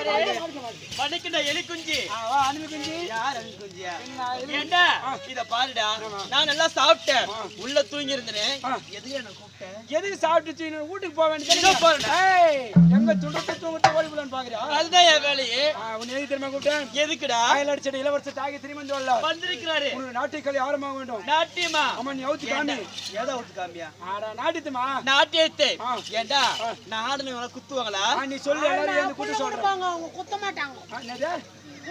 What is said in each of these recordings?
யாரு மணிக்கிட்ட எலி குஞ்சு அணில் குஞ்சு யார் அணில் குஞ்சியா ஏண்டா இத பாருடா நான் நல்லா சாப்பிட்டேன் உள்ள தூங்கி இருந்தேன் எதுக்கு என்ன கூப்பிட்டேன் எதுக்கு சாப்பிட்டு வீட்டுக்கு போக வேண்டியது எங்க துண்டத்தை தூங்கிட்டு ஓடி போலான்னு பாக்குறியா அதுதான் என் வேலையே உன்னை எதுக்கு தெரியுமா கூப்பிட்டேன் எதுக்குடா அடிச்சடி இளவரசர் தாகி திரும்பி வரல வந்திருக்கிறாரு உனக்கு நாட்டியக்கலை ஆரம்பமாக வேண்டும் நாட்டியமா ஆமா நீ அவுத்து காமி ஏதா அவுத்து காமியா நாட்டியத்துமா நாட்டியத்தை ஏண்டா நான் ஆடுனவங்கள குத்துவாங்களா நீ சொல்லு எல்லாரும் வந்து கூட்டு சொல்றாங்க அவங்க குத்த மாட்டாங்க என்னது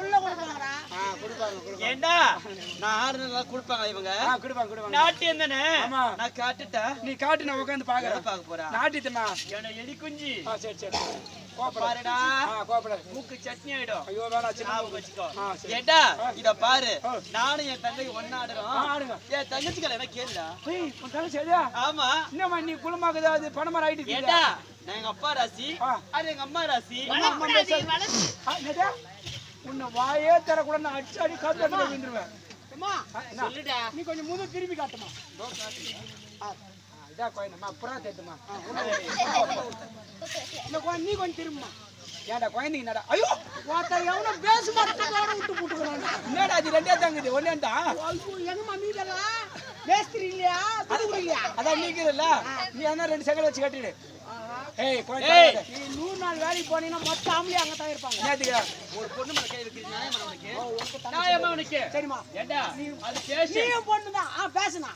உள்ள கொடுப்பாங்கடா கொடுப்பாங்க ஏண்டா நான் ஆடுனவங்கள கொடுப்பாங்க இவங்க கொடுப்பாங்க நாட்டியம் தானே ஆமா நான் காட்டுட்டா நீ காட்டு நான் உட்கார்ந்து பார்க்க போறா நாட்டியத்துமா என்ன எலி குஞ்சு சரி சரி பாருடா கோபப்பட மூக்கு சட்னி ஆயிடும் ஐயோ வேணாம் சின்ன வச்சுக்கோ ஏண்டா இத பாரு நானும் என் தங்கை ஒன்னாடுறோம் என் தங்கச்சிகள் என்ன கேளுடா உன் தங்கச்சி சரியா ஆமா என்னம்மா நீ குளமாக்குது அது பணமரம் ஆயிட்டு ஏண்டா நான் எங்க அப்பா ராசி அது எங்க அம்மா ராசி உன்னை வாயே தரக்கூட நான் அடிச்சு அடி காத்து விழுந்துருவேன் சொல்லுடா நீ கொஞ்சம் முதல் திரும்பி காட்டுமா இதா கோயந்தம்மா அப்புறம் தேத்துமா நீ கொஞ்சம் திரும்பமா ஏன்டா குழந்தைங்க என்னடா ஐயோ ஒருத்தர் எவனோ பேச மாட்டேன் விட்டு போட்டுக்கிறான் என்னடா அது ரெண்டே தாங்குது ஒன்னேண்டா எங்கம்மா மீதெல்லாம் பேசுறீ இல்லையா இல்லையா அதான் நீக்குதுல்ல நீ என்ன 2 செகண்ட் வச்சு கட்டிடு ஏய் நீ 100 நாள் வேலைக்கு போனீங்கன்னா மொத்த ஆம்பளை அங்க தான் இருப்பாங்க நேத்துக்கு ஒரு பொண்ணு மேல கை வைக்கிறது நியாயமா உனக்கு சரிமா ஏண்டா அது பேஷன் நீயும் பொண்ணு தான் பேசுனா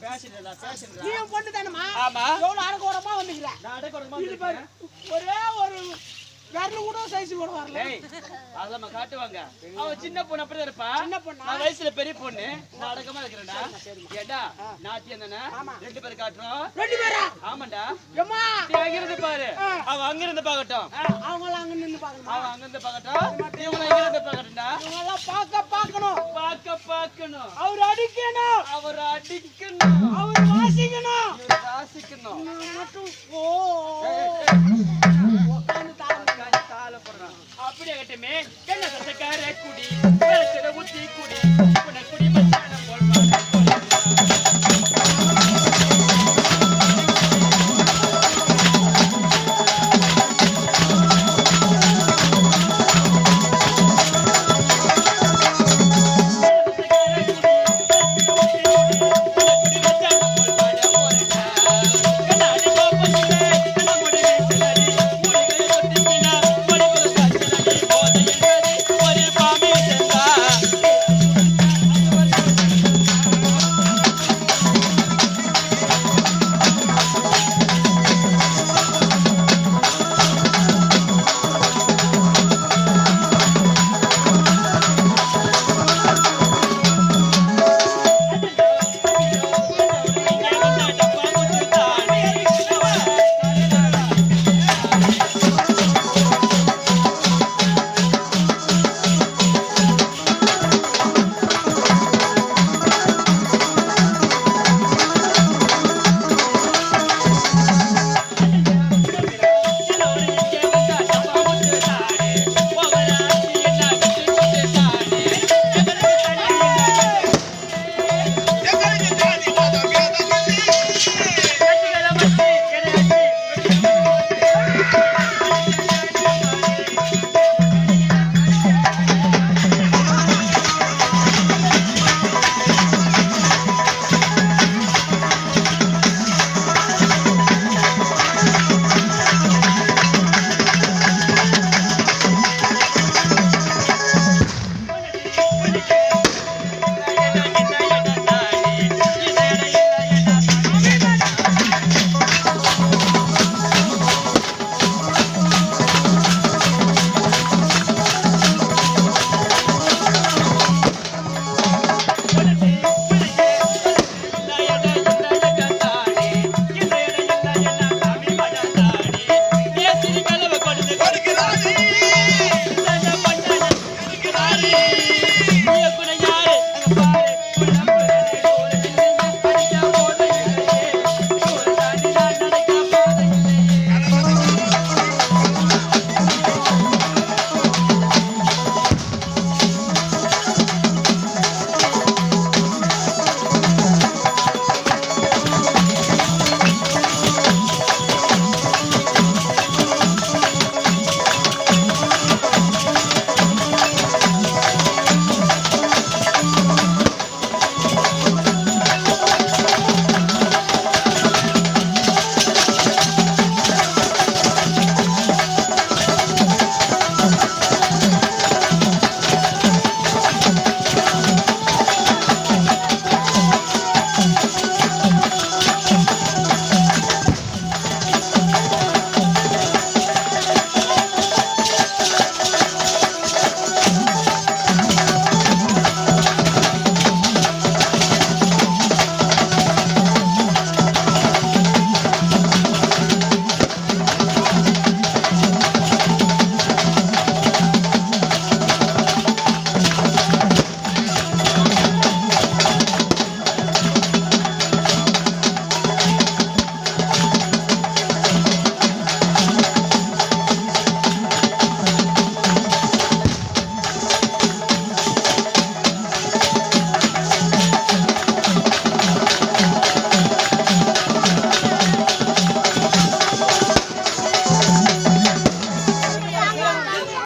பேஷன் இல்ல பேஷன் நீயும் பொண்ணு தானமா ஆமா எவ்வளவு அடக்கோரமா வந்துக்கற நான் அடக்கோரமா ஒரே ஒரு வரல கூட சைஸ் கூட வரல அதெல்லாம் காட்டுவாங்க அவ சின்ன பொண்ணு அப்படியே இருப்பா சின்ன பொண்ணு நான் வயசுல பெரிய பொண்ணு நான் அடக்கமா இருக்கறேன்டா ஏடா நாட்டியம் தானே ரெண்டு பேர் காட்டுறோம் ரெண்டு பேரா ஆமாடா ஏம்மா நீ அங்க இருந்து பாரு அவ அங்க இருந்து பார்க்கட்டும் அவங்க அங்க நின்னு பார்க்கணும் அவ அங்க இருந்து பார்க்கட்டும் இவங்க இங்க இருந்து பார்க்கட்டும்டா இவங்க எல்லாம் பார்க்கணும் அவர் அடிக்கணும் அவர் வாசிக்கணும் வாசிக்கணும் மட்டும் அப்படியே கட்டுமே என்ன சத்தக்கார குடி ஊத்தி